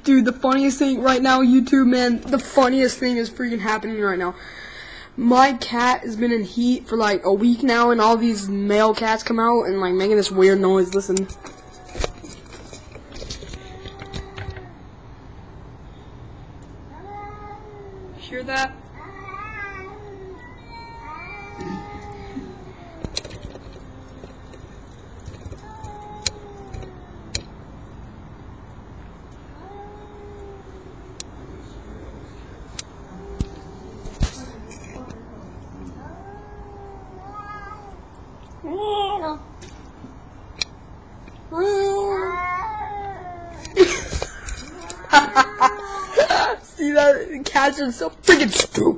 Dude, the funniest thing right now, YouTube, man, the funniest thing is freaking happening right now. My cat has been in heat for like a week now, and all these male cats come out and like making this weird noise. Listen. Hear that? See that? Cats are so freaking stupid.